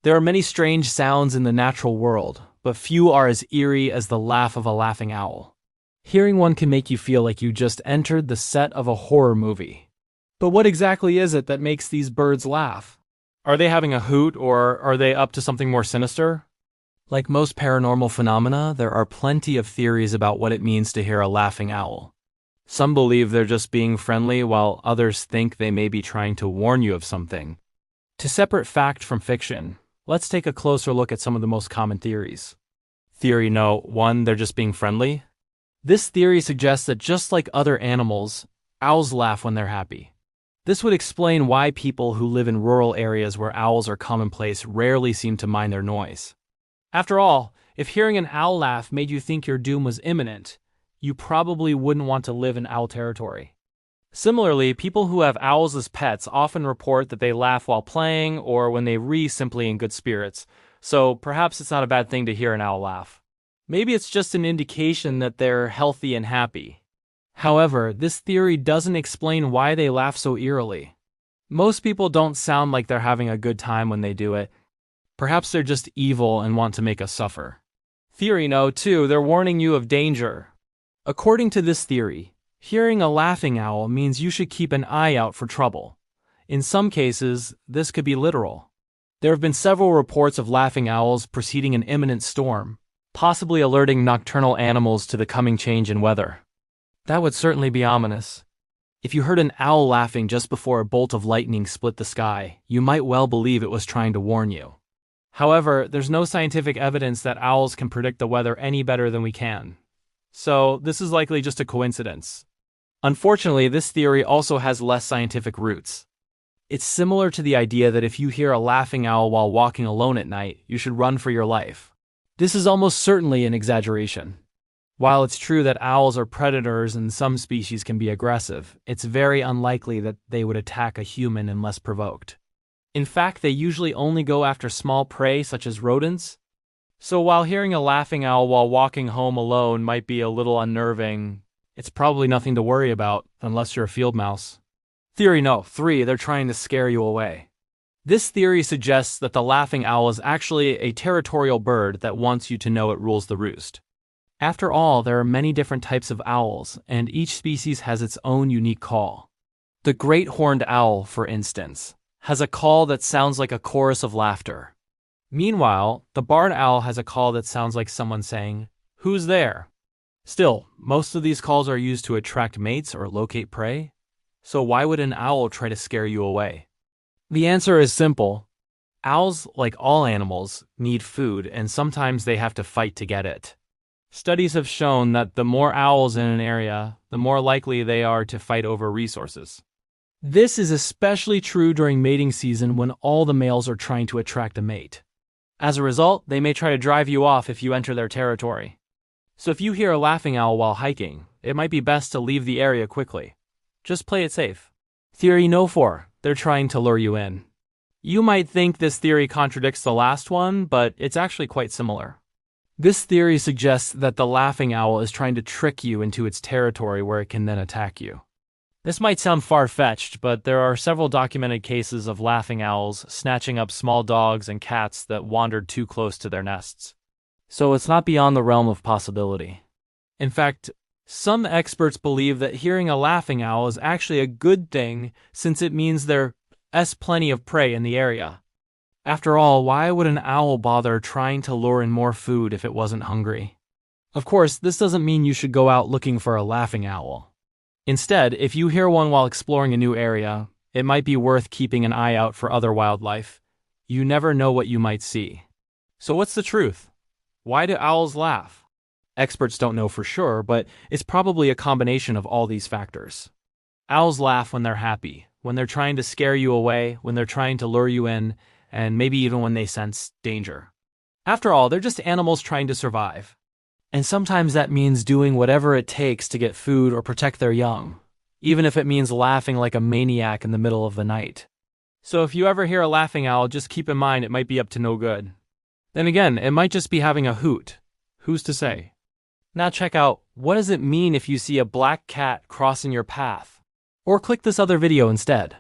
There are many strange sounds in the natural world, but few are as eerie as the laugh of a laughing owl. Hearing one can make you feel like you just entered the set of a horror movie. But what exactly is it that makes these birds laugh? Are they having a hoot, or are they up to something more sinister? Like most paranormal phenomena, there are plenty of theories about what it means to hear a laughing owl. Some believe they're just being friendly, while others think they may be trying to warn you of something. To separate fact from fiction, let's take a closer look at some of the most common theories. Theory No. 1. They're just being friendly. This theory suggests that just like other animals, owls laugh when they're happy. This would explain why people who live in rural areas where owls are commonplace rarely seem to mind their noise. After all, if hearing an owl laugh made you think your doom was imminent, you probably wouldn't want to live in owl territory. Similarly, people who have owls as pets often report that they laugh while playing or when they simply in good spirits, so perhaps it's not a bad thing to hear an owl laugh. Maybe it's just an indication that they're healthy and happy. However, this theory doesn't explain why they laugh so eerily. Most people don't sound like they're having a good time when they do it. Perhaps they're just evil and want to make us suffer. Theory No. 2. They're warning you of danger. According to this theory, hearing a laughing owl means you should keep an eye out for trouble. In some cases, this could be literal. There have been several reports of laughing owls preceding an imminent storm, possibly alerting nocturnal animals to the coming change in weather. That would certainly be ominous. If you heard an owl laughing just before a bolt of lightning split the sky, you might well believe it was trying to warn you. However, there's no scientific evidence that owls can predict the weather any better than we can. So, this is likely just a coincidence. Unfortunately, this theory also has less scientific roots. It's similar to the idea that if you hear a laughing owl while walking alone at night, you should run for your life. This is almost certainly an exaggeration. While it's true that owls are predators and some species can be aggressive, it's very unlikely that they would attack a human unless provoked. In fact, they usually only go after small prey such as rodents. So while hearing a laughing owl while walking home alone might be a little unnerving, it's probably nothing to worry about unless you're a field mouse. Theory No. 3. They're trying to scare you away. This theory suggests that the laughing owl is actually a territorial bird that wants you to know it rules the roost. After all, there are many different types of owls, and each species has its own unique call. The great horned owl, for instance, has a call that sounds like a chorus of laughter. Meanwhile, the barn owl has a call that sounds like someone saying, "Who's there?" Still, most of these calls are used to attract mates or locate prey. So why would an owl try to scare you away? The answer is simple. Owls, like all animals, need food, and sometimes they have to fight to get it. Studies have shown that the more owls in an area, the more likely they are to fight over resources. This is especially true during mating season when all the males are trying to attract a mate. As a result, they may try to drive you off if you enter their territory. So if you hear a laughing owl while hiking, it might be best to leave the area quickly. Just play it safe. Theory No. 4. They're trying to lure you in. You might think this theory contradicts the last one, but it's actually quite similar. This theory suggests that the laughing owl is trying to trick you into its territory where it can then attack you. This might sound far-fetched, but there are several documented cases of laughing owls snatching up small dogs and cats that wandered too close to their nests. So it's not beyond the realm of possibility. In fact, some experts believe that hearing a laughing owl is actually a good thing since it means there's plenty of prey in the area. After all, why would an owl bother trying to lure in more food if it wasn't hungry? Of course, this doesn't mean you should go out looking for a laughing owl. Instead, if you hear one while exploring a new area, it might be worth keeping an eye out for other wildlife. You never know what you might see. So what's the truth? Why do owls laugh? Experts don't know for sure, but it's probably a combination of all these factors. Owls laugh when they're happy, when they're trying to scare you away, when they're trying to lure you in, and maybe even when they sense danger. After all, they're just animals trying to survive. And sometimes that means doing whatever it takes to get food or protect their young, even if it means laughing like a maniac in the middle of the night. So if you ever hear a laughing owl, just keep in mind it might be up to no good. Then again, it might just be having a hoot. Who's to say? Now check out, what does it mean if you see a black cat crossing your path? Or click this other video instead.